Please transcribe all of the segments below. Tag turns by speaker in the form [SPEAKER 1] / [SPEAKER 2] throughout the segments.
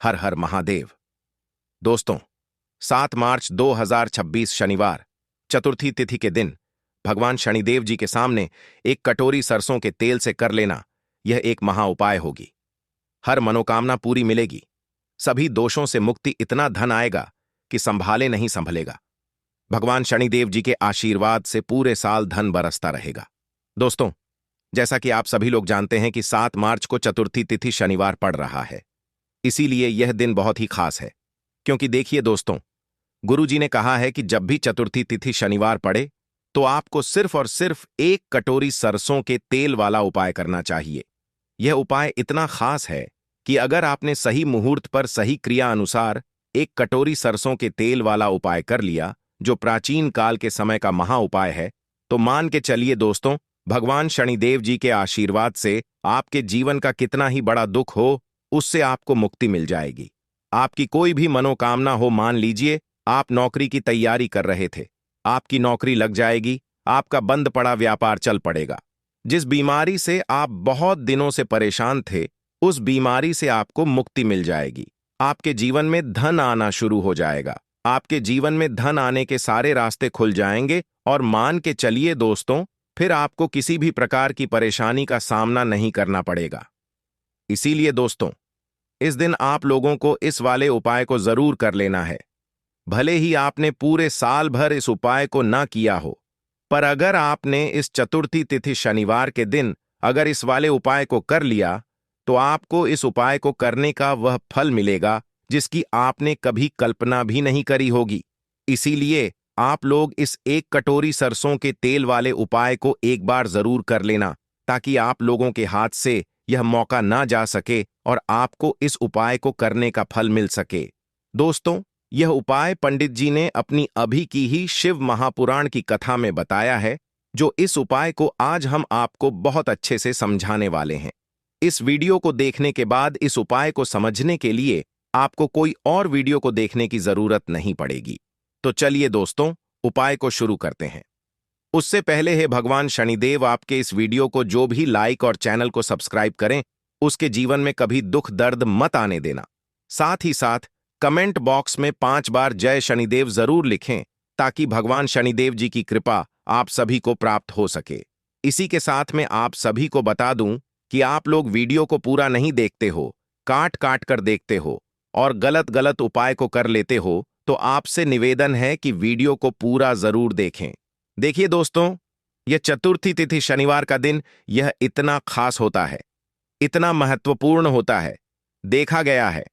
[SPEAKER 1] हर हर महादेव। दोस्तों, 7 मार्च 2026 शनिवार चतुर्थी तिथि के दिन भगवान शनिदेव जी के सामने एक कटोरी सरसों के तेल से कर लेना, यह एक महा उपाय होगी। हर मनोकामना पूरी मिलेगी, सभी दोषों से मुक्ति, इतना धन आएगा कि संभाले नहीं संभलेगा। भगवान शनिदेव जी के आशीर्वाद से पूरे साल धन बरसता रहेगा। दोस्तों, जैसा कि आप सभी लोग जानते हैं कि 7 मार्च को चतुर्थी तिथि शनिवार पड़ रहा है, इसीलिए यह दिन बहुत ही खास है। क्योंकि देखिए दोस्तों, गुरु जी ने कहा है कि जब भी चतुर्थी तिथि शनिवार पड़े तो आपको सिर्फ और सिर्फ एक कटोरी सरसों के तेल वाला उपाय करना चाहिए। यह उपाय इतना खास है कि अगर आपने सही मुहूर्त पर सही क्रिया अनुसार एक कटोरी सरसों के तेल वाला उपाय कर लिया, जो प्राचीन काल के समय का महा उपाय है, तो मान के चलिए दोस्तों, भगवान शनिदेव जी के आशीर्वाद से आपके जीवन का कितना ही बड़ा दुख हो, उससे आपको मुक्ति मिल जाएगी। आपकी कोई भी मनोकामना हो, मान लीजिए आप नौकरी की तैयारी कर रहे थे, आपकी नौकरी लग जाएगी, आपका बंद पड़ा व्यापार चल पड़ेगा। जिस बीमारी से आप बहुत दिनों से परेशान थे, उस बीमारी से आपको मुक्ति मिल जाएगी। आपके जीवन में धन आना शुरू हो जाएगा। आपके जीवन में धन आने के सारे रास्ते खुल जाएंगे और मान के चलिए दोस्तों, फिर आपको किसी भी प्रकार की परेशानी का सामना नहीं करना पड़ेगा। इसीलिए दोस्तों, इस दिन आप लोगों को इस वाले उपाय को जरूर कर लेना है। भले ही आपने पूरे साल भर इस उपाय को ना किया हो, पर अगर आपने इस चतुर्थी तिथि शनिवार के दिन अगर इस वाले उपाय को कर लिया, तो आपको इस उपाय को करने का वह फल मिलेगा जिसकी आपने कभी कल्पना भी नहीं करी होगी। इसीलिए आप लोग इस एक कटोरी सरसों के तेल वाले उपाय को एक बार जरूर कर लेना, ताकि आप लोगों के हाथ से यह मौका ना जा सके और आपको इस उपाय को करने का फल मिल सके। दोस्तों, यह उपाय पंडित जी ने अपनी अभी की ही शिव महापुराण की कथा में बताया है, जो इस उपाय को आज हम आपको बहुत अच्छे से समझाने वाले हैं। इस वीडियो को देखने के बाद इस उपाय को समझने के लिए आपको कोई और वीडियो को देखने की जरूरत नहीं पड़ेगी। तो चलिए दोस्तों, उपाय को शुरू करते हैं। उससे पहले है भगवान शनिदेव आपके इस वीडियो को जो भी लाइक और चैनल को सब्सक्राइब करें, उसके जीवन में कभी दुख दर्द मत आने देना। साथ ही साथ कमेंट बॉक्स में 5 बार जय शनिदेव जरूर लिखें, ताकि भगवान शनिदेव जी की कृपा आप सभी को प्राप्त हो सके। इसी के साथ में आप सभी को बता दूं कि आप लोग वीडियो को पूरा नहीं देखते हो, काट काट कर देखते हो और गलत गलत उपाय को कर लेते हो, तो आपसे निवेदन है कि वीडियो को पूरा जरूर देखें। देखिए दोस्तों, यह चतुर्थी तिथि शनिवार का दिन यह इतना खास होता है, इतना महत्वपूर्ण होता है। देखा गया है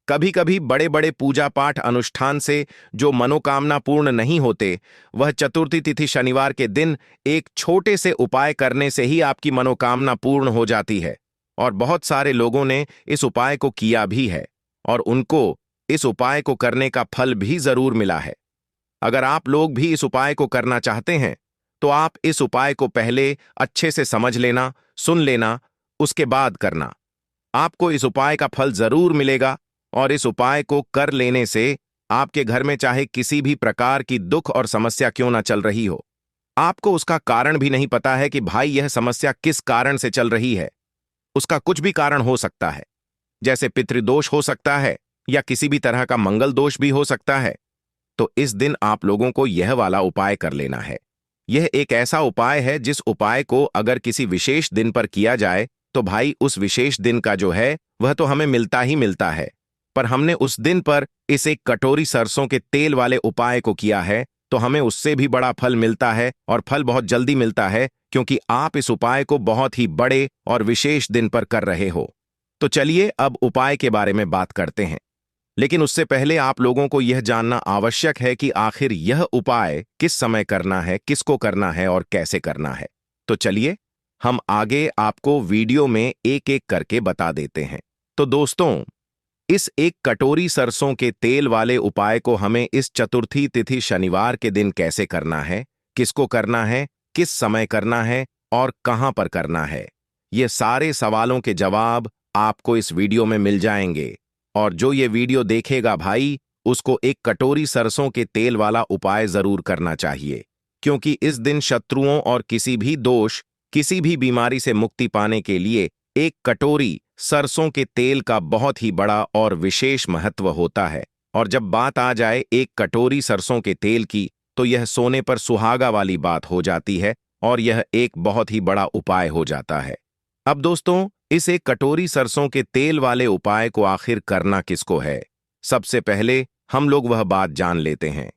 [SPEAKER 1] कभी कभी बड़े बड़े पूजा पाठ अनुष्ठान से जो मनोकामना पूर्ण नहीं होते, वह चतुर्थी तिथि शनिवार के दिन एक छोटे से उपाय करने से ही आपकी मनोकामना पूर्ण हो जाती है। और बहुत सारे लोगों ने इस उपाय को किया भी है और उनको इस उपाय को करने का फल भी जरूर मिला है। अगर आप लोग भी इस उपाय को करना चाहते हैं, तो आप इस उपाय को पहले अच्छे से समझ लेना, सुन लेना, उसके बाद करना। आपको इस उपाय का फल जरूर मिलेगा और इस उपाय को कर लेने से आपके घर में चाहे किसी भी प्रकार की दुख और समस्या क्यों ना चल रही हो, आपको उसका कारण भी नहीं पता है कि भाई यह समस्या किस कारण से चल रही है। उसका कुछ भी कारण हो सकता है, जैसे पितृदोष हो सकता है या किसी भी तरह का मंगल दोष भी हो सकता है। तो इस दिन आप लोगों को यह वाला उपाय कर लेना है। यह एक ऐसा उपाय है जिस उपाय को अगर किसी विशेष दिन पर किया जाए, तो भाई उस विशेष दिन का जो है वह तो हमें मिलता ही मिलता है। पर हमने उस दिन पर इस एक कटोरी सरसों के तेल वाले उपाय को किया है, तो हमें उससे भी बड़ा फल मिलता है और फल बहुत जल्दी मिलता है, क्योंकि आप इस उपाय को बहुत ही बड़े और विशेष दिन पर कर रहे हो। तो चलिए अब उपाय के बारे में बात करते हैं। लेकिन उससे पहले आप लोगों को यह जानना आवश्यक है कि आखिर यह उपाय किस समय करना है, किसको करना है और कैसे करना है। तो चलिए हम आगे आपको वीडियो में एक एक करके बता देते हैं। तो दोस्तों, इस एक कटोरी सरसों के तेल वाले उपाय को हमें इस चतुर्थी तिथि शनिवार के दिन कैसे करना है, किसको करना है, किस समय करना है और कहां पर करना है, ये सारे सवालों के जवाब आपको इस वीडियो में मिल जाएंगे। और जो ये वीडियो देखेगा भाई, उसको एक कटोरी सरसों के तेल वाला उपाय जरूर करना चाहिए, क्योंकि इस दिन शत्रुओं और किसी भी दोष, किसी भी बीमारी से मुक्ति पाने के लिए एक कटोरी सरसों के तेल का बहुत ही बड़ा और विशेष महत्व होता है। और जब बात आ जाए एक कटोरी सरसों के तेल की, तो यह सोने पर सुहागा वाली बात हो जाती है और यह एक बहुत ही बड़ा उपाय हो जाता है। अब दोस्तों, इस एक कटोरी सरसों के तेल वाले उपाय को आखिर करना किसको है? सबसे पहले हम लोग वह बात जान लेते हैं।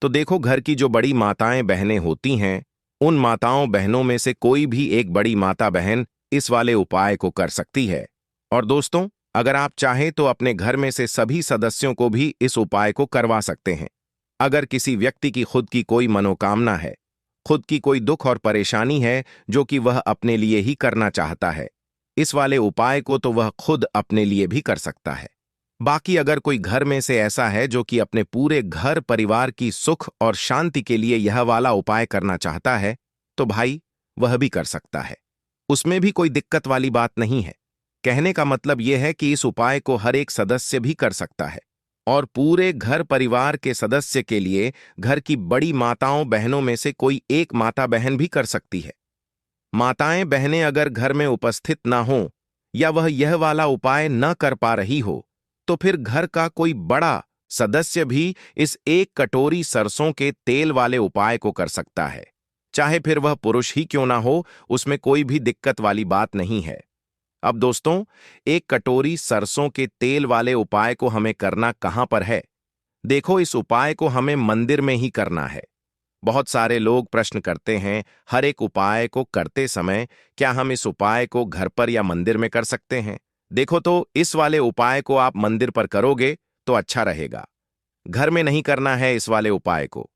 [SPEAKER 1] तो देखो, घर की जो बड़ी माताएं बहनें होती हैं, उन माताओं बहनों में से कोई भी एक बड़ी माता बहन इस वाले उपाय को कर सकती है। और दोस्तों, अगर आप चाहें तो अपने घर में से सभी सदस्यों को भी इस उपाय को करवा सकते हैं। अगर किसी व्यक्ति की खुद की कोई मनोकामना है, खुद की कोई दुख और परेशानी है जो कि वह अपने लिए ही करना चाहता है, इस वाले उपाय को तो वह खुद अपने लिए भी कर सकता है। बाकी अगर कोई घर में से ऐसा है जो कि अपने पूरे घर परिवार की सुख और शांति के लिए यह वाला उपाय करना चाहता है, तो भाई वह भी कर सकता है। उसमें भी कोई दिक्कत वाली बात नहीं है। कहने का मतलब यह है कि इस उपाय को हर एक सदस्य भी कर सकता है और पूरे घर परिवार के सदस्य के लिए घर की बड़ी माताओं बहनों में से कोई एक माता बहन भी कर सकती है। माताएं बहनें अगर घर में उपस्थित ना हो या वह यह वाला उपाय न कर पा रही हो, तो फिर घर का कोई बड़ा सदस्य भी इस एक कटोरी सरसों के तेल वाले उपाय को कर सकता है। चाहे फिर वह पुरुष ही क्यों ना हो, उसमें कोई भी दिक्कत वाली बात नहीं है। अब दोस्तों, एक कटोरी सरसों के तेल वाले उपाय को हमें करना कहां पर है? देखो, इस उपाय को हमें मंदिर में ही करना है। बहुत सारे लोग प्रश्न करते हैं, हर एक उपाय को करते समय क्या हम इस उपाय को घर पर या मंदिर में कर सकते हैं? देखो, तो इस वाले उपाय को आप मंदिर पर करोगे तो अच्छा रहेगा। घर में नहीं करना है इस वाले उपाय को।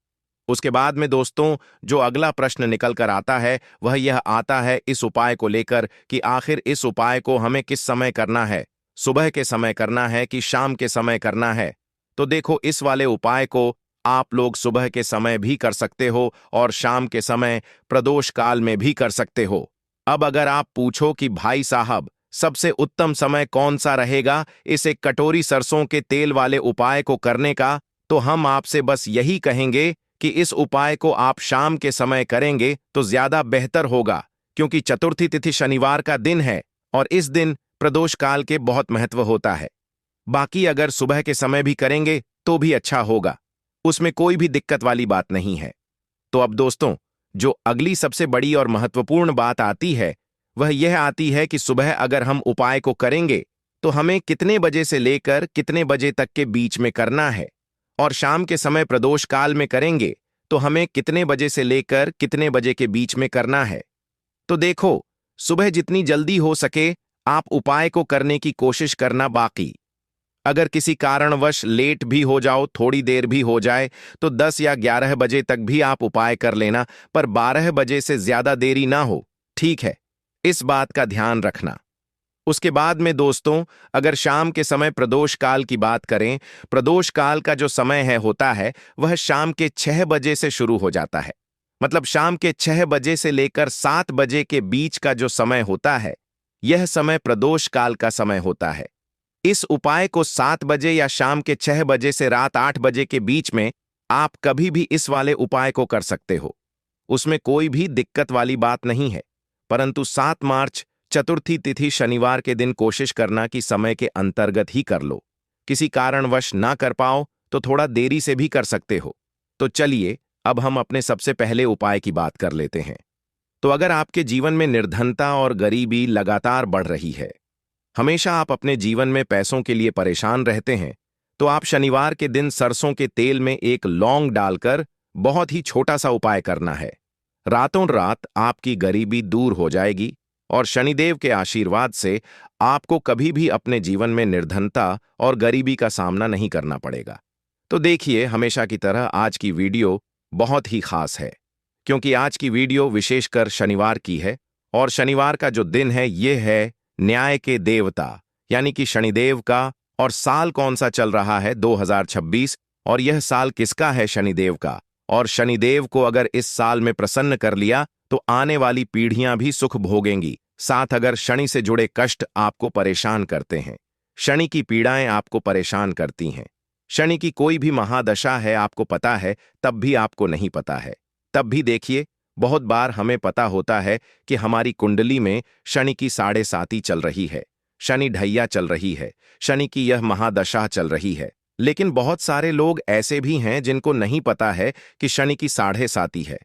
[SPEAKER 1] उसके बाद में दोस्तों, जो अगला प्रश्न निकल कर आता है वह यह आता है इस उपाय को लेकर कि आखिर इस उपाय को हमें किस समय करना है? सुबह के समय करना है कि शाम के समय करना है? तो देखो, इस वाले उपाय को आप लोग सुबह के समय भी कर सकते हो और शाम के समय प्रदोष काल में भी कर सकते हो। अब अगर आप पूछो कि भाई साहब, सबसे उत्तम समय कौन सा रहेगा इस एक कटोरी सरसों के तेल वाले उपाय को करने का, तो हम आपसे बस यही कहेंगे कि इस उपाय को आप शाम के समय करेंगे तो ज्यादा बेहतर होगा, क्योंकि चतुर्थी तिथि शनिवार का दिन है और इस दिन प्रदोष काल के बहुत महत्व होता है। बाकी अगर सुबह के समय भी करेंगे तो भी अच्छा होगा, उसमें कोई भी दिक्कत वाली बात नहीं है। तो अब दोस्तों, जो अगली सबसे बड़ी और महत्वपूर्ण बात आती है वह यह आती है कि सुबह अगर हम उपाय को करेंगे तो हमें कितने बजे से लेकर कितने बजे तक के बीच में करना है, और शाम के समय प्रदोष काल में करेंगे तो हमें कितने बजे से लेकर कितने बजे के बीच में करना है। तो देखो, सुबह जितनी जल्दी हो सके आप उपाय को करने की कोशिश करना। बाकी अगर किसी कारणवश लेट भी हो जाओ, थोड़ी देर भी हो जाए, तो 10 या 11 बजे तक भी आप उपाय कर लेना, पर 12 बजे से ज्यादा देरी ना हो, ठीक है? इस बात का ध्यान रखना। उसके बाद में दोस्तों, अगर शाम के समय प्रदोष काल की बात करें, प्रदोष काल का जो समय होता है वह शाम के 6 बजे से शुरू हो जाता है। मतलब शाम के 6 बजे से लेकर 7 बजे के बीच का जो समय होता है, यह समय प्रदोष काल का समय होता है। इस उपाय को 7 बजे या शाम के 6 बजे से रात 8 बजे के बीच में आप कभी भी इस वाले उपाय को कर सकते हो, उसमें कोई भी दिक्कत वाली बात नहीं है। परंतु 7 मार्च चतुर्थी तिथि शनिवार के दिन कोशिश करना कि समय के अंतर्गत ही कर लो। किसी कारणवश ना कर पाओ तो थोड़ा देरी से भी कर सकते हो। तो चलिए, अब हम अपने सबसे पहले उपाय की बात कर लेते हैं। तो अगर आपके जीवन में निर्धनता और गरीबी लगातार बढ़ रही है, हमेशा आप अपने जीवन में पैसों के लिए परेशान रहते हैं, तो आप शनिवार के दिन सरसों के तेल में एक लौंग डालकर बहुत ही छोटा सा उपाय करना है। रातों रात आपकी गरीबी दूर हो जाएगी और शनिदेव के आशीर्वाद से आपको कभी भी अपने जीवन में निर्धनता और गरीबी का सामना नहीं करना पड़ेगा। तो देखिए, हमेशा की तरह आज की वीडियो बहुत ही खास है, क्योंकि आज की वीडियो विशेषकर शनिवार की है और शनिवार का जो दिन है यह है न्याय के देवता यानी कि शनिदेव का। और साल कौन सा चल रहा है? 2026। और यह साल किसका है? शनिदेव का। और शनिदेव को अगर इस साल में प्रसन्न कर लिया तो आने वाली पीढ़ियां भी सुख भोगेंगी। साथ अगर शनि से जुड़े कष्ट आपको परेशान करते हैं, शनि की पीड़ाएं आपको परेशान करती हैं, शनि की कोई भी महादशा है आपको पता है तब भी आपको नहीं पता है, तब भी देखिए बहुत बार हमें पता होता है कि हमारी कुंडली में शनि की 7.5 चल रही है, शनि ढैया चल रही है, शनि की यह महादशा चल रही है। लेकिन बहुत सारे लोग ऐसे भी हैं जिनको नहीं पता है कि शनि की 7.5 है,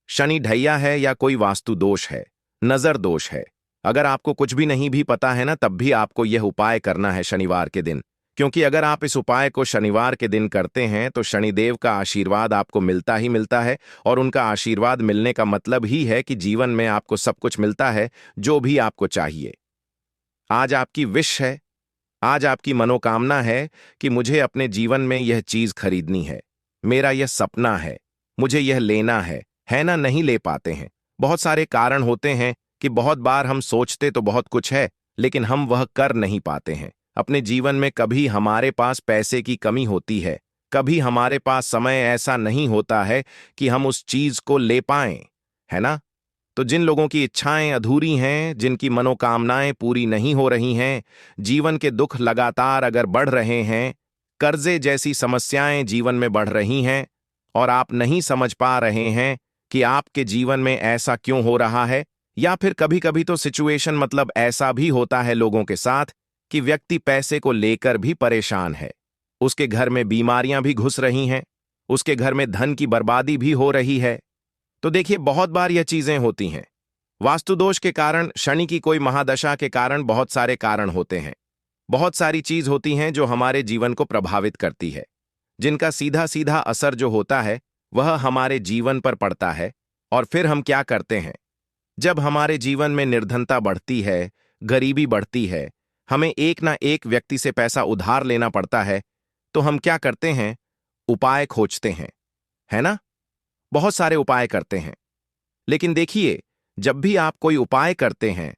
[SPEAKER 1] शनि ढैया है या कोई वास्तु दोष है, नजर दोष है। अगर आपको कुछ भी नहीं भी पता है ना, तब भी आपको यह उपाय करना है शनिवार के दिन, क्योंकि अगर आप इस उपाय को शनिवार के दिन करते हैं तो शनिदेव का आशीर्वाद आपको मिलता ही मिलता है। और उनका आशीर्वाद मिलने का मतलब ही है कि जीवन में आपको सब कुछ मिलता है जो भी आपको चाहिए। आज आपकी विश है, आज आपकी मनोकामना है कि मुझे अपने जीवन में यह चीज खरीदनी है, मेरा यह सपना है, मुझे यह लेना है ना? नहीं ले पाते हैं। बहुत सारे कारण होते हैं कि बहुत बार हम सोचते तो बहुत कुछ है, लेकिन हम वह कर नहीं पाते हैं। अपने जीवन में कभी हमारे पास पैसे की कमी होती है, कभी हमारे पास समय ऐसा नहीं होता है कि हम उस चीज को ले पाएं, है ना? तो जिन लोगों की इच्छाएं अधूरी हैं, जिनकी मनोकामनाएं पूरी नहीं हो रही हैं, जीवन के दुख लगातार अगर बढ़ रहे हैं, कर्जे जैसी समस्याएं जीवन में बढ़ रही हैं और आप नहीं समझ पा रहे हैं कि आपके जीवन में ऐसा क्यों हो रहा है, या फिर कभी कभी तो सिचुएशन मतलब ऐसा भी होता है लोगों के साथ कि व्यक्ति पैसे को लेकर भी परेशान है, उसके घर में बीमारियां भी घुस रही हैं, उसके घर में धन की बर्बादी भी हो रही है। तो देखिए, बहुत बार यह चीजें होती हैं। वास्तु दोष के कारण, शनि की कोई महादशा के कारण बहुत सारे कारण होते हैं। बहुत सारी चीज होती हैं जो हमारे जीवन को प्रभावित करती है, जिनका सीधा सीधा असर जो होता है वह हमारे जीवन पर पड़ता है। और फिर हम क्या करते हैं, जब हमारे जीवन में निर्धनता बढ़ती है, गरीबी बढ़ती है, हमें एक ना एक व्यक्ति से पैसा उधार लेना पड़ता है, तो हम क्या करते हैं, उपाय खोजते हैं, है ना? बहुत सारे उपाय करते हैं। लेकिन देखिए, जब भी आप कोई उपाय करते हैं,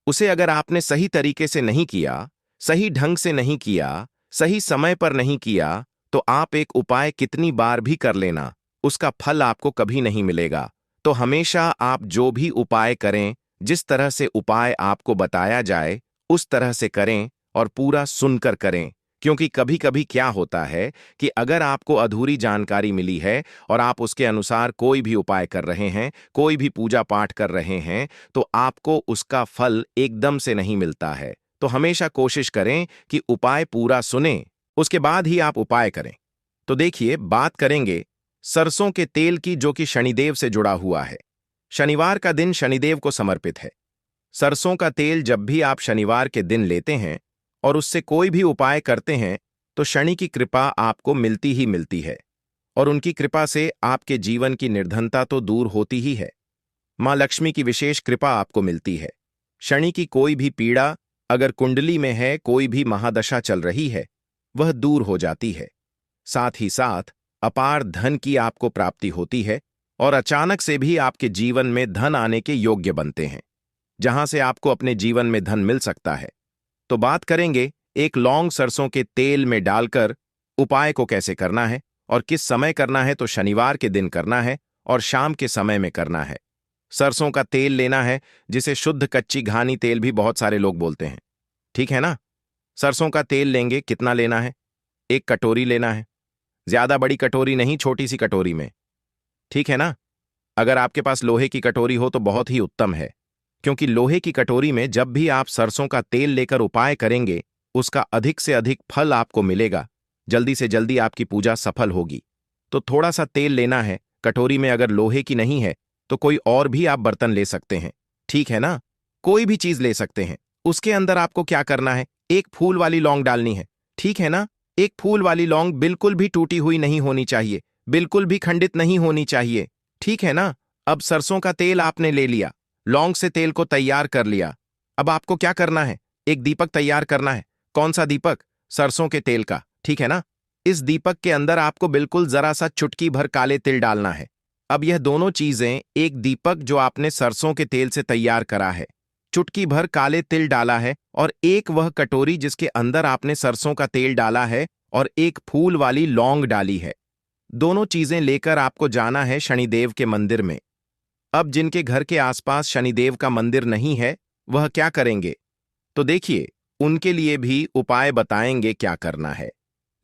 [SPEAKER 1] उसे अगर आपने सही तरीके से नहीं किया, सही ढंग से नहीं किया, सही समय पर नहीं किया, तो आप एक उपाय कितनी बार भी कर लेना, उसका फल आपको कभी नहीं मिलेगा। तो हमेशा आप जो भी उपाय करें, जिस तरह से उपाय आपको बताया जाए उस तरह से करें और पूरा सुनकर करें। क्योंकि कभी कभी क्या होता है कि अगर आपको अधूरी जानकारी मिली है और आप उसके अनुसार कोई भी उपाय कर रहे हैं, कोई भी पूजा पाठ कर रहे हैं, तो आपको उसका फल एकदम से नहीं मिलता है। तो हमेशा कोशिश करें कि उपाय पूरा सुनें, उसके बाद ही आप उपाय करें। तो देखिए, बात करेंगे सरसों के तेल की, जो कि शनिदेव से जुड़ा हुआ है। शनिवार का दिन शनिदेव को समर्पित है। सरसों का तेल जब भी आप शनिवार के दिन लेते हैं और उससे कोई भी उपाय करते हैं, तो शनि की कृपा आपको मिलती ही मिलती है। और उनकी कृपा से आपके जीवन की निर्धनता तो दूर होती ही है, मां लक्ष्मी की विशेष कृपा आपको मिलती है। शनि की कोई भी पीड़ा अगर कुंडली में है, कोई भी महादशा चल रही है, वह दूर हो जाती है। साथ ही साथ अपार धन की आपको प्राप्ति होती है और अचानक से भी आपके जीवन में धन आने के योग्य बनते हैं, जहां से आपको अपने जीवन में धन मिल सकता है। तो बात करेंगे एक लौंग सरसों के तेल में डालकर उपाय को कैसे करना है और किस समय करना है। तो शनिवार के दिन करना है और शाम के समय में करना है। सरसों का तेल लेना है, जिसे शुद्ध कच्ची घानी तेल भी बहुत सारे लोग बोलते हैं, ठीक है ना? सरसों का तेल लेंगे, कितना लेना है, 1 कटोरी लेना है। ज्यादा बड़ी कटोरी नहीं, छोटी सी कटोरी में, ठीक है ना? अगर आपके पास लोहे की कटोरी हो तो बहुत ही उत्तम है, क्योंकि लोहे की कटोरी में जब भी आप सरसों का तेल लेकर उपाय करेंगे, उसका अधिक से अधिक फल आपको मिलेगा, जल्दी से जल्दी आपकी पूजा सफल होगी। तो थोड़ा सा तेल लेना है कटोरी में। अगर लोहे की नहीं है तो कोई और भी आप बर्तन ले सकते हैं, ठीक है ना? कोई भी चीज ले सकते हैं। उसके अंदर आपको क्या करना है, एक फूल वाली लौंग डालनी है, ठीक है ना? एक फूल वाली लौंग बिल्कुल भी टूटी हुई नहीं होनी चाहिए, बिल्कुल भी खंडित नहीं होनी चाहिए, ठीक है ना? अब सरसों का तेल आपने ले लिया, लौंग से तेल को तैयार कर लिया। अब आपको क्या करना है, एक दीपक तैयार करना है। कौन सा दीपक? सरसों के तेल का, ठीक है ना? इस दीपक के अंदर आपको बिल्कुल जरा सा चुटकी भर काले तिल डालना है। अब यह दोनों चीजें, एक दीपक जो आपने सरसों के तेल से तैयार करा है, चुटकी भर काले तिल डाला है, और एक वह कटोरी जिसके अंदर आपने सरसों का तेल डाला है और एक फूल वाली लौंग डाली है। दोनों चीजें लेकर आपको जाना है शनिदेव के मंदिर में। अब जिनके घर के आसपास शनिदेव का मंदिर नहीं है, वह क्या करेंगे? तो देखिए, उनके लिए भी उपाय बताएंगे क्या करना है।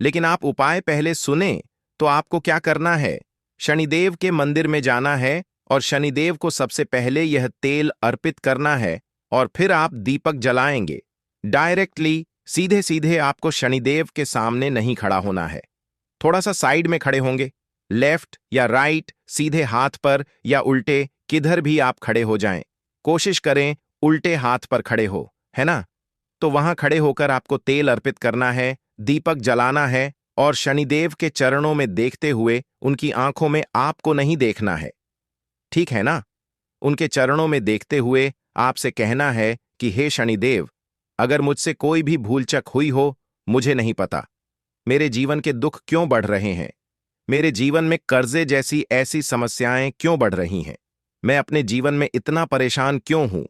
[SPEAKER 1] लेकिन आप उपाय पहले सुने तो आपको क्या करना है, शनिदेव के मंदिर में जाना है और शनिदेव को सबसे पहले यह तेल अर्पित करना है और फिर आप दीपक जलाएंगे। डायरेक्टली सीधे सीधे आपको शनिदेव के सामने नहीं खड़ा होना है, थोड़ा सा साइड में खड़े होंगे, लेफ्ट या राइट, सीधे हाथ पर या उल्टे, किधर भी आप खड़े हो जाएं। कोशिश करें उल्टे हाथ पर खड़े हो, है ना? तो वहां खड़े होकर आपको तेल अर्पित करना है, दीपक जलाना है और शनिदेव के चरणों में देखते हुए, उनकी आंखों में आपको नहीं देखना है, ठीक है ना? उनके चरणों में देखते हुए आपसे कहना है कि हे शनिदेव, अगर मुझसे कोई भी भूलचक हुई हो, मुझे नहीं पता। मेरे जीवन के दुख क्यों बढ़ रहे हैं? मेरे जीवन में कर्जे जैसी ऐसी समस्याएं क्यों बढ़ रही हैं? मैं अपने जीवन में इतना परेशान क्यों हूं?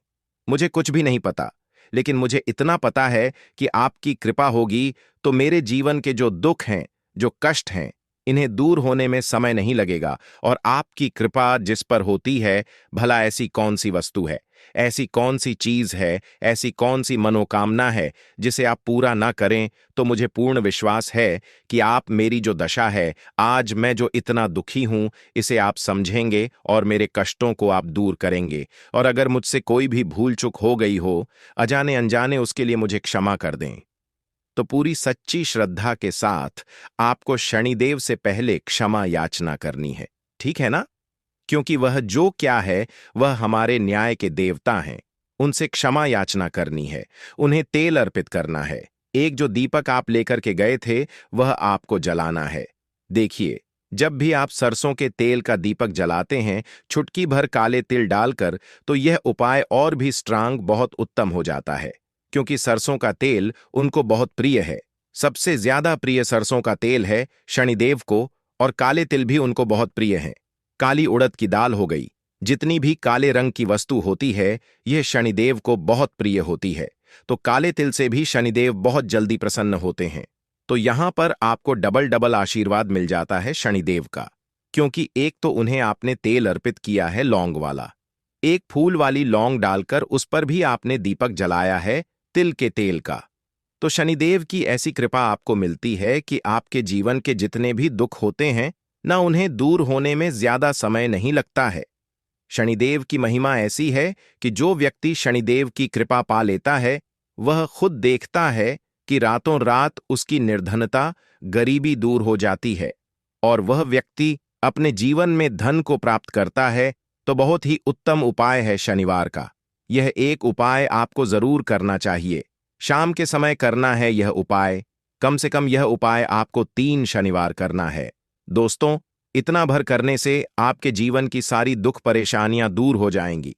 [SPEAKER 1] मुझे कुछ भी नहीं पता, लेकिन मुझे इतना पता है कि आपकी कृपा होगी तो मेरे जीवन के जो दुख हैं, जो कष्ट हैं, इन्हें दूर होने में समय नहीं लगेगा। और आपकी कृपा जिस पर होती है, भला ऐसी कौन सी वस्तु है, ऐसी कौन सी चीज है, ऐसी कौन सी मनोकामना है जिसे आप पूरा ना करें? तो मुझे पूर्ण विश्वास है कि आप मेरी जो दशा है, आज मैं जो इतना दुखी हूं, इसे आप समझेंगे और मेरे कष्टों को आप दूर करेंगे। और अगर मुझसे कोई भी भूल चूक हो गई हो, अजाने अनजाने, उसके लिए मुझे क्षमा कर दें। तो पूरी सच्ची श्रद्धा के साथ आपको शनिदेव से पहले क्षमा याचना करनी है, ठीक है ना? क्योंकि वह जो क्या है, वह हमारे न्याय के देवता हैं। उनसे क्षमा याचना करनी है, उन्हें तेल अर्पित करना है। एक जो दीपक आप लेकर के गए थे, वह आपको जलाना है। देखिए, जब भी आप सरसों के तेल का दीपक जलाते हैं, चुटकी भर काले तिल डालकर, तो यह उपाय और भी स्ट्रांग, बहुत उत्तम हो जाता है। क्योंकि सरसों का तेल उनको बहुत प्रिय है, सबसे ज्यादा प्रिय सरसों का तेल है शनिदेव को, और काले तिल भी उनको बहुत प्रिय हैं। काली उड़द की दाल हो गई, जितनी भी काले रंग की वस्तु होती है, यह शनिदेव को बहुत प्रिय होती है। तो काले तिल से भी शनिदेव बहुत जल्दी प्रसन्न होते हैं। तो यहां पर आपको डबल डबल आशीर्वाद मिल जाता है शनिदेव का, क्योंकि एक तो उन्हें आपने तेल अर्पित किया है लौंग वाला, एक फूल वाली लौंग डालकर उस पर भी आपने दीपक जलाया है तिल के तेल का। तो शनिदेव की ऐसी कृपा आपको मिलती है कि आपके जीवन के जितने भी दुख होते हैं ना, उन्हें दूर होने में ज्यादा समय नहीं लगता है। शनिदेव की महिमा ऐसी है कि जो व्यक्ति शनिदेव की कृपा पा लेता है, वह खुद देखता है कि रातों रात उसकी निर्धनता, गरीबी दूर हो जाती है और वह व्यक्ति अपने जीवन में धन को प्राप्त करता है। तो बहुत ही उत्तम उपाय है शनिवार का। यह एक उपाय आपको जरूर करना चाहिए, शाम के समय करना है यह उपाय। कम से कम यह उपाय आपको 3 शनिवार करना है। दोस्तों, इतना भर करने से आपके जीवन की सारी दुख परेशानियां दूर हो जाएंगी।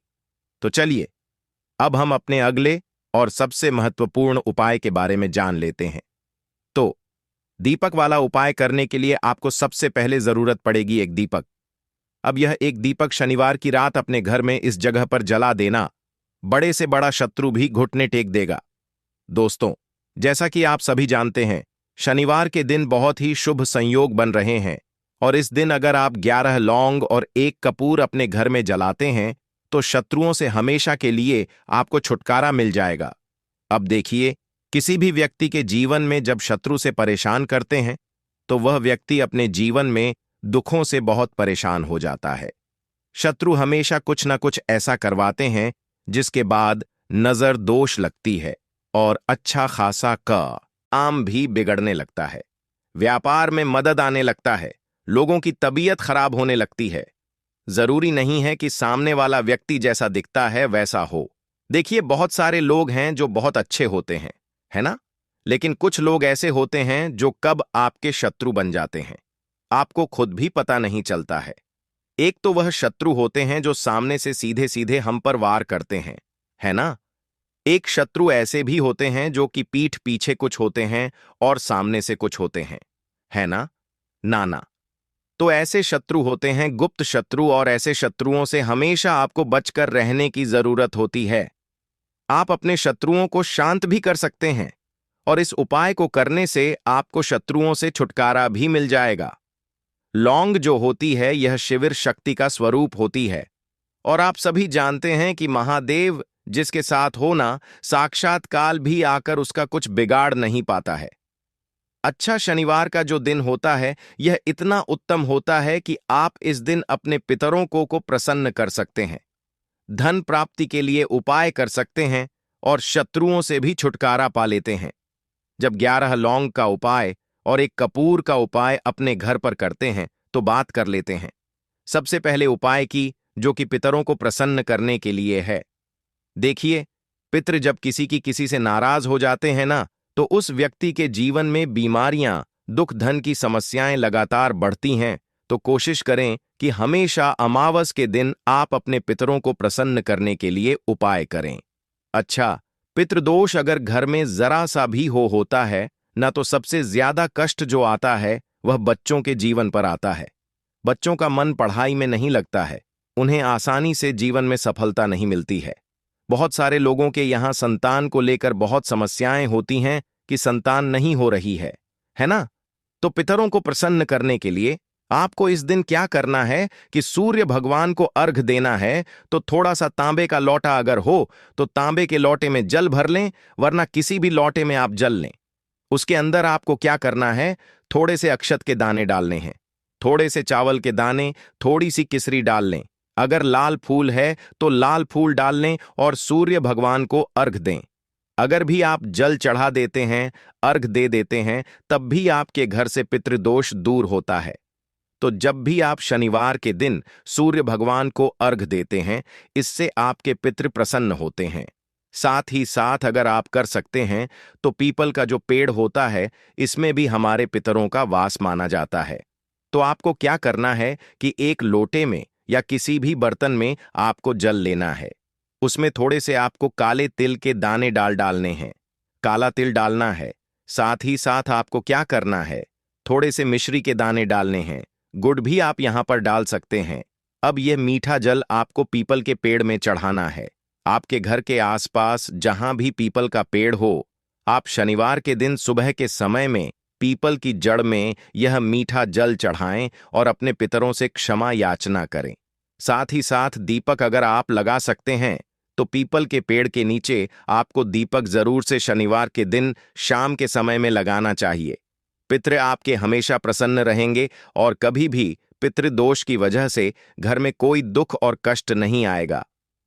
[SPEAKER 1] तो चलिए, अब हम अपने अगले और सबसे महत्वपूर्ण उपाय के बारे में जान लेते हैं। तो दीपक वाला उपाय करने के लिए आपको सबसे पहले जरूरत पड़ेगी एक दीपक। अब यह एक दीपक शनिवार की रात अपने घर में इस जगह पर जला देना, बड़े से बड़ा शत्रु भी घुटने टेक देगा। दोस्तों, जैसा कि आप सभी जानते हैं, शनिवार के दिन बहुत ही शुभ संयोग बन रहे हैं और इस दिन अगर आप 11 लौंग और 1 कपूर अपने घर में जलाते हैं, तो शत्रुओं से हमेशा के लिए आपको छुटकारा मिल जाएगा। अब देखिए, किसी भी व्यक्ति के जीवन में जब शत्रु से परेशान करते हैं, तो वह व्यक्ति अपने जीवन में दुखों से बहुत परेशान हो जाता है। शत्रु हमेशा कुछ न कुछ ऐसा करवाते हैं जिसके बाद नजर दोष लगती है और अच्छा खासा काम भी बिगड़ने लगता है, व्यापार में मदद आने लगता है, लोगों की तबीयत खराब होने लगती है। जरूरी नहीं है कि सामने वाला व्यक्ति जैसा दिखता है वैसा हो। देखिए, बहुत सारे लोग हैं जो बहुत अच्छे होते हैं, है ना? लेकिन कुछ लोग ऐसे होते हैं जो कब आपके शत्रु बन जाते हैं, आपको खुद भी पता नहीं चलता है। एक तो वह शत्रु होते हैं जो सामने से सीधे सीधे हम पर वार करते हैं, है ना? एक शत्रु ऐसे भी होते हैं जो कि पीठ पीछे कुछ होते हैं और सामने से कुछ होते हैं, है ना? नाना। तो ऐसे शत्रु होते हैं गुप्त शत्रु, और ऐसे शत्रुओं से हमेशा आपको बचकर रहने की जरूरत होती है। आप अपने शत्रुओं को शांत भी कर सकते हैं और इस उपाय को करने से आपको शत्रुओं से छुटकारा भी मिल जाएगा। लौंग जो होती है, यह शिविर शक्ति का स्वरूप होती है और आप सभी जानते हैं कि महादेव जिसके साथ हो ना, साक्षात काल भी आकर उसका कुछ बिगाड़ नहीं पाता है। अच्छा, शनिवार का जो दिन होता है यह इतना उत्तम होता है कि आप इस दिन अपने पितरों को प्रसन्न कर सकते हैं, धन प्राप्ति के लिए उपाय कर सकते हैं और शत्रुओं से भी छुटकारा पा लेते हैं। जब 11 लौंग का उपाय और एक कपूर का उपाय अपने घर पर करते हैं तो बात कर लेते हैं। सबसे पहले उपाय की, जो कि पितरों को प्रसन्न करने के लिए है। देखिए, पितृ जब किसी की किसी से नाराज हो जाते हैं ना, तो उस व्यक्ति के जीवन में बीमारियां, दुख, धन की समस्याएं लगातार बढ़ती हैं। तो कोशिश करें कि हमेशा अमावस के दिन आप अपने पितरों को प्रसन्न करने के लिए उपाय करें। अच्छा, पितृदोष अगर घर में जरा सा भी होता है ना, तो सबसे ज्यादा कष्ट जो आता है वह बच्चों के जीवन पर आता है। बच्चों का मन पढ़ाई में नहीं लगता है, उन्हें आसानी से जीवन में सफलता नहीं मिलती है। बहुत सारे लोगों के यहाँ संतान को लेकर बहुत समस्याएं होती हैं कि संतान नहीं हो रही है ना? तो पितरों को प्रसन्न करने के लिए आपको इस दिन क्या करना है कि सूर्य भगवान को अर्घ देना है। तो थोड़ा सा तांबे का लोटा अगर हो तो तांबे के लोटे में जल भर लें, वरना किसी भी लोटे में आप जल लें। उसके अंदर आपको क्या करना है, थोड़े से अक्षत के दाने डालने हैं, थोड़े से चावल के दाने, थोड़ी सी किसरी डाल लें। अगर लाल फूल है तो लाल फूल डाल लें और सूर्य भगवान को अर्घ दें। अगर भी आप जल चढ़ा देते हैं, अर्घ दे देते हैं, तब भी आपके घर से पितृदोष दूर होता है। तो जब भी आप शनिवार के दिन सूर्य भगवान को अर्घ देते हैं, इससे आपके पितृ प्रसन्न होते हैं। साथ ही साथ अगर आप कर सकते हैं तो पीपल का जो पेड़ होता है, इसमें भी हमारे पितरों का वास माना जाता है। तो आपको क्या करना है कि एक लोटे में या किसी भी बर्तन में आपको जल लेना है। उसमें थोड़े से आपको काले तिल के दाने डालने हैं, काला तिल डालना है। साथ ही साथ आपको क्या करना है, थोड़े से मिश्री के दाने डालने हैं, गुड़ भी आप यहां पर डाल सकते हैं। अब यह मीठा जल आपको पीपल के पेड़ में चढ़ाना है। आपके घर के आसपास जहां भी पीपल का पेड़ हो, आप शनिवार के दिन सुबह के समय में पीपल की जड़ में यह मीठा जल चढ़ाएं और अपने पितरों से क्षमा याचना करें। साथ ही साथ दीपक अगर आप लगा सकते हैं तो पीपल के पेड़ के नीचे आपको दीपक जरूर से शनिवार के दिन शाम के समय में लगाना चाहिए। पितृ आपके हमेशा प्रसन्न रहेंगे और कभी भी पितृदोष की वजह से घर में कोई दुख और कष्ट नहीं आएगा।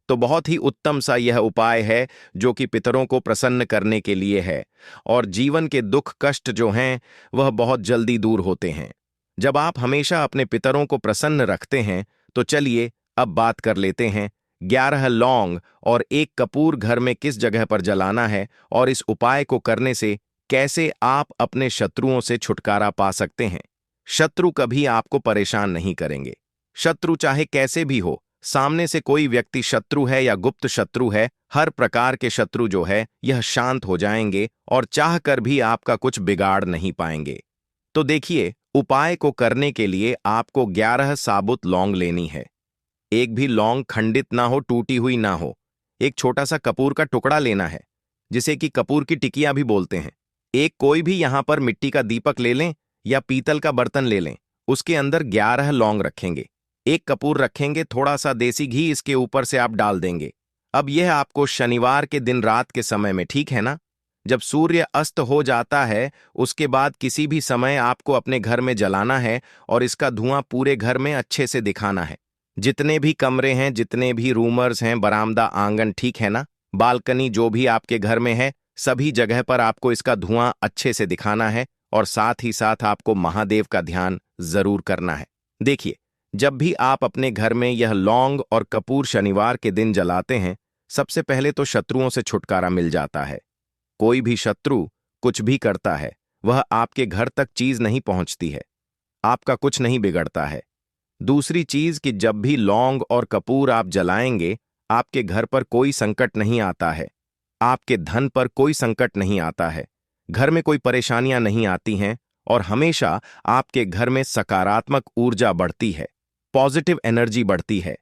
[SPEAKER 1] तो बहुत ही उत्तम सा यह उपाय है जो कि पितरों को प्रसन्न करने के लिए है, और जीवन के दुख कष्ट जो हैं वह बहुत जल्दी दूर होते हैं जब आप हमेशा अपने पितरों को प्रसन्न रखते हैं। तो चलिए अब बात कर लेते हैं 11 लौंग और एक कपूर घर में किस जगह पर जलाना है, और इस उपाय को करने से कैसे आप अपने शत्रुओं से छुटकारा पा सकते हैं। शत्रु कभी आपको परेशान नहीं करेंगे। शत्रु चाहे कैसे भी हो, सामने से कोई व्यक्ति शत्रु है या गुप्त शत्रु है, हर प्रकार के शत्रु जो है यह शांत हो जाएंगे और चाह कर भी आपका कुछ बिगाड़ नहीं पाएंगे। तो देखिए, उपाय को करने के लिए आपको 11 साबुत लौंग लेनी है। एक भी लौंग खंडित ना हो, टूटी हुई ना हो। एक छोटा सा कपूर का टुकड़ा लेना है, जिसे कि कपूर की टिकिया भी बोलते हैं। एक कोई भी यहां पर मिट्टी का दीपक ले लें या पीतल का बर्तन ले लें, उसके अंदर 11 लौंग रखेंगे, एक कपूर रखेंगे, थोड़ा सा देसी घी इसके ऊपर से आप डाल देंगे। अब यह आपको शनिवार के दिन रात के समय में, ठीक है ना, जब सूर्य अस्त हो जाता है, उसके बाद किसी भी समय आपको अपने घर में जलाना है और इसका धुआं पूरे घर में अच्छे से दिखाना है। जितने भी कमरे हैं, जितने भी रूमर्स हैं, बरामदा, आंगन, ठीक है ना, बालकनी, जो भी आपके घर में है, सभी जगह पर आपको इसका धुआं अच्छे से दिखाना है। और साथ ही साथ आपको महादेव का ध्यान जरूर करना है। देखिए, जब भी आप अपने घर में यह लौंग और कपूर शनिवार के दिन जलाते हैं, सबसे पहले तो शत्रुओं से छुटकारा मिल जाता है। कोई भी शत्रु कुछ भी करता है, वह आपके घर तक चीज नहीं पहुंचती है, आपका कुछ नहीं बिगड़ता है। दूसरी चीज कि जब भी लौंग और कपूर आप जलाएंगे, आपके घर पर कोई संकट नहीं आता है, आपके धन पर कोई संकट नहीं आता है, घर में कोई परेशानियां नहीं आती हैं, और हमेशा आपके घर में सकारात्मक ऊर्जा बढ़ती है, पॉजिटिव एनर्जी बढ़ती है,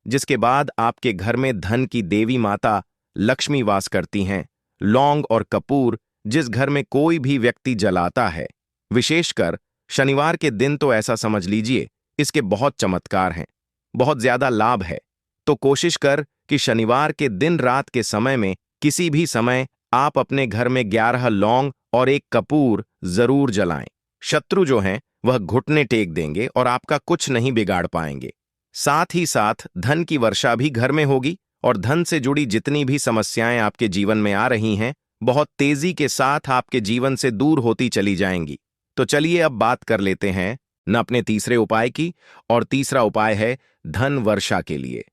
[SPEAKER 1] जिसके बाद आपके घर में धन की देवी माता लक्ष्मी वास करती हैं। लौंग और कपूर जिस घर में कोई भी व्यक्ति जलाता है, विशेषकर शनिवार के दिन, तो ऐसा समझ लीजिए इसके बहुत चमत्कार हैं, बहुत ज्यादा लाभ है। तो कोशिश कर कि शनिवार के दिन रात के समय में किसी भी समय आप अपने घर में 11 लौंग और एक कपूर जरूर जलाएं। शत्रु जो हैं वह घुटने टेक देंगे और आपका कुछ नहीं बिगाड़ पाएंगे। साथ ही साथ धन की वर्षा भी घर में होगी और धन से जुड़ी जितनी भी समस्याएं आपके जीवन में आ रही हैं बहुत तेजी के साथ आपके जीवन से दूर होती चली जाएंगी। तो चलिए अब बात कर लेते हैं न अपने तीसरे उपाय की। और तीसरा उपाय है धन वर्षा के लिए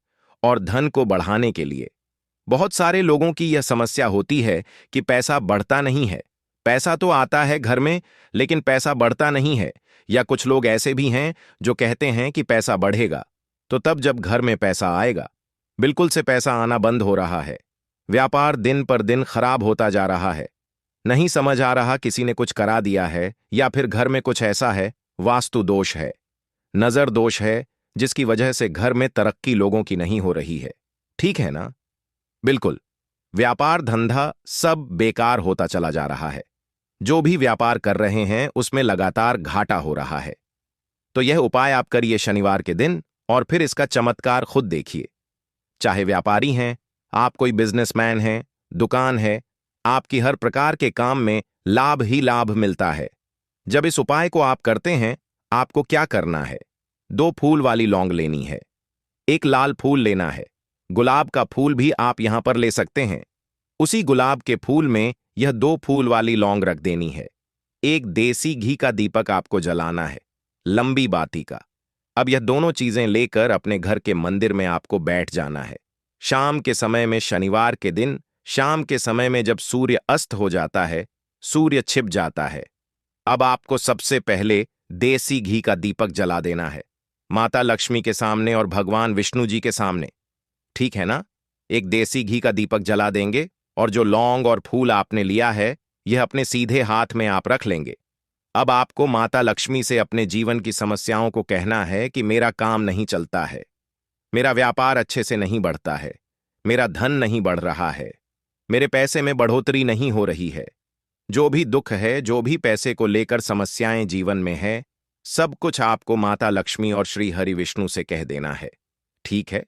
[SPEAKER 1] और धन को बढ़ाने के लिए। बहुत सारे लोगों की यह समस्या होती है कि पैसा बढ़ता नहीं है। पैसा तो आता है घर में लेकिन पैसा बढ़ता नहीं है। या कुछ लोग ऐसे भी हैं जो कहते हैं कि पैसा बढ़ेगा तो तब जब घर में पैसा आएगा। बिल्कुल से पैसा आना बंद हो रहा है। व्यापार दिन पर दिन खराब होता जा रहा है। नहीं समझ आ रहा किसी ने कुछ करा दिया है या फिर घर में कुछ ऐसा है, वास्तु दोष है, नजर दोष है, जिसकी वजह से घर में तरक्की लोगों की नहीं हो रही है। ठीक है ना? बिल्कुल। व्यापार धंधा सब बेकार होता चला जा रहा है। जो भी व्यापार कर रहे हैं उसमें लगातार घाटा हो रहा है। तो यह उपाय आप करिए शनिवार के दिन और फिर इसका चमत्कार खुद देखिए। चाहे व्यापारी हैं, आप कोई बिजनेसमैन हैं, दुकान है, आपकी हर प्रकार के काम में लाभ ही लाभ मिलता है। जब इस उपाय को आप करते हैं, आपको क्या करना है? 2 फूल वाली लौंग लेनी है, एक लाल फूल लेना है, गुलाब का फूल भी आप यहां पर ले सकते हैं। उसी गुलाब के फूल में यह 2 फूल वाली लौंग रख देनी है। एक देसी घी का दीपक आपको जलाना है, लंबी बाती का। अब यह दोनों चीजें लेकर अपने घर के मंदिर में आपको बैठ जाना है। शाम के समय में, शनिवार के दिन शाम के समय में जब सूर्य अस्त हो जाता है, सूर्य छिप जाता है, अब आपको सबसे पहले देसी घी का दीपक जला देना है, माता लक्ष्मी के सामने और भगवान विष्णु जी के सामने। ठीक है ना? एक देसी घी का दीपक जला देंगे और जो लौंग और फूल आपने लिया है यह अपने सीधे हाथ में आप रख लेंगे। अब आपको माता लक्ष्मी से अपने जीवन की समस्याओं को कहना है कि मेरा काम नहीं चलता है, मेरा व्यापार अच्छे से नहीं बढ़ता है, मेरा धन नहीं बढ़ रहा है, मेरे पैसे में बढ़ोतरी नहीं हो रही है। जो भी दुख है, जो भी पैसे को लेकर समस्याएं जीवन में है, सब कुछ आपको माता लक्ष्मी और श्री हरि विष्णु से कह देना है। ठीक है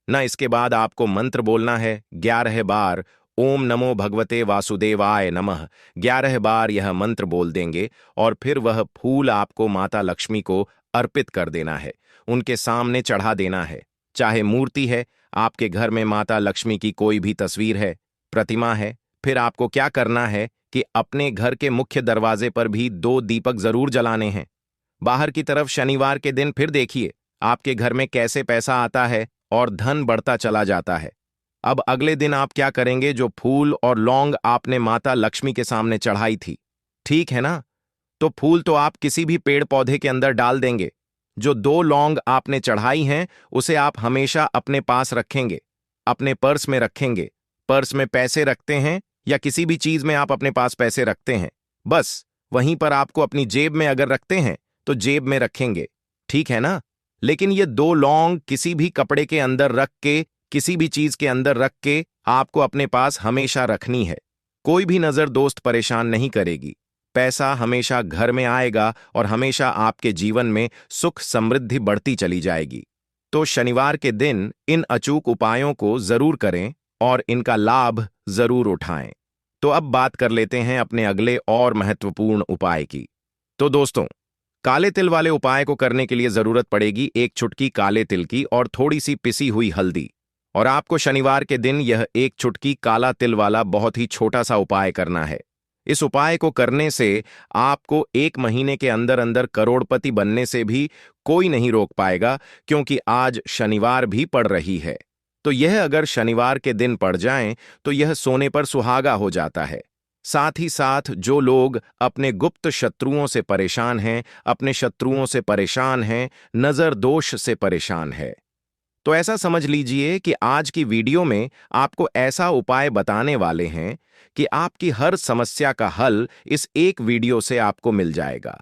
[SPEAKER 1] ना? इसके बाद आपको मंत्र बोलना है 11 बार, ओम नमो भगवते वासुदेवाय नमः। 11 बार यह मंत्र बोल देंगे और फिर वह फूल आपको माता लक्ष्मी को अर्पित कर देना है, उनके सामने चढ़ा देना है। चाहे मूर्ति है, आपके घर में माता लक्ष्मी की कोई भी तस्वीर है, प्रतिमा है, फिर आपको क्या करना है कि अपने घर के मुख्य दरवाजे पर भी 2 दीपक जरूर जलाने हैं। बाहर की तरफ शनिवार के दिन फिर देखिए आपके घर में कैसे पैसा आता है और धन बढ़ता चला जाता है। अब अगले दिन आप क्या करेंगे? जो फूल और लौंग आपने माता लक्ष्मी के सामने चढ़ाई थी, ठीक है ना? तो फूल तो आप किसी भी पेड़ पौधे के अंदर डाल देंगे। जो 2 लौंग आपने चढ़ाई हैं उसे आप हमेशा अपने पास रखेंगे, अपने पर्स में रखेंगे। पर्स में पैसे रखते हैं या किसी भी चीज में आप अपने पास पैसे रखते हैं, बस वहीं पर आपको अपनी जेब में अगर रखते हैं तो जेब में रखेंगे। ठीक है ना? लेकिन ये 2 लौंग किसी भी कपड़े के अंदर रख के, किसी भी चीज के अंदर रख के आपको अपने पास हमेशा रखनी है। कोई भी नजर दोस्त परेशान नहीं करेगी। पैसा हमेशा घर में आएगा और हमेशा आपके जीवन में सुख समृद्धि बढ़ती चली जाएगी। तो शनिवार के दिन इन अचूक उपायों को जरूर करें और इनका लाभ जरूर उठाएं। तो अब बात कर लेते हैं अपने अगले और महत्वपूर्ण उपाय की। तो दोस्तों, काले तिल वाले उपाय को करने के लिए जरूरत पड़ेगी 1 चुटकी काले तिल की और थोड़ी सी पिसी हुई हल्दी। और आपको शनिवार के दिन यह 1 चुटकी काला तिल वाला बहुत ही छोटा सा उपाय करना है। इस उपाय को करने से आपको 1 महीने के अंदर अंदर करोड़पति बनने से भी कोई नहीं रोक पाएगा, क्योंकि आज शनिवार भी पड़ रही है। तो यह अगर शनिवार के दिन पड़ जाएं तो यह सोने पर सुहागा हो जाता है। साथ ही साथ जो लोग अपने गुप्त शत्रुओं से परेशान हैं, अपने शत्रुओं से परेशान हैं, नजर दोष से परेशान है, तो ऐसा समझ लीजिए कि आज की वीडियो में आपको ऐसा उपाय बताने वाले हैं कि आपकी हर समस्या का हल इस एक वीडियो से आपको मिल जाएगा।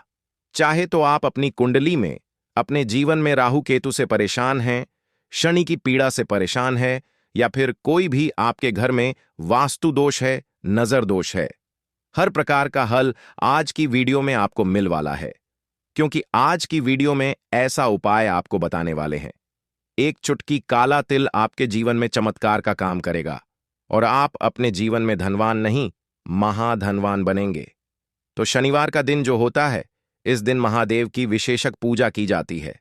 [SPEAKER 1] चाहे तो आप अपनी कुंडली में, अपने जीवन में राहु केतु से परेशान हैं, शनि की पीड़ा से परेशान है, या फिर कोई भी आपके घर में वास्तु दोष है, नजर दोष है, हर प्रकार का हल आज की वीडियो में आपको मिल वाला है। क्योंकि आज की वीडियो में ऐसा उपाय आपको बताने वाले हैं। 1 चुटकी काला तिल आपके जीवन में चमत्कार का काम करेगा और आप अपने जीवन में धनवान नहीं, महाधनवान बनेंगे। तो शनिवार का दिन जो होता है, इस दिन महादेव की विशेषक पूजा की जाती है।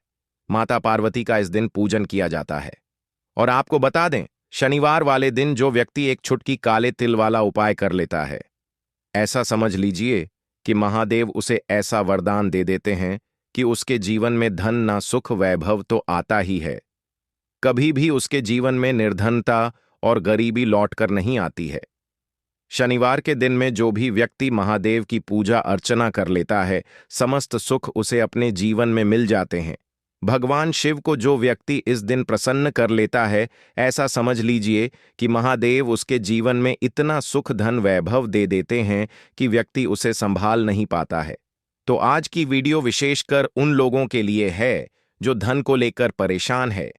[SPEAKER 1] माता पार्वती का इस दिन पूजन किया जाता है। और आपको बता दें, शनिवार वाले दिन जो व्यक्ति एक छुटकी काले तिल वाला उपाय कर लेता है, ऐसा समझ लीजिए कि महादेव उसे ऐसा वरदान दे देते हैं कि उसके जीवन में धन ना सुख वैभव तो आता ही है, कभी भी उसके जीवन में निर्धनता और गरीबी लौटकर नहीं आती है। शनिवार के दिन में जो भी व्यक्ति महादेव की पूजा अर्चना कर लेता है, समस्त सुख उसे अपने जीवन में मिल जाते हैं। भगवान शिव को जो व्यक्ति इस दिन प्रसन्न कर लेता है, ऐसा समझ लीजिए कि महादेव उसके जीवन में इतना सुख धन वैभव दे देते हैं कि व्यक्ति उसे संभाल नहीं पाता है। तो आज की वीडियो विशेषकर उन लोगों के लिए है जो धन को लेकर परेशान है,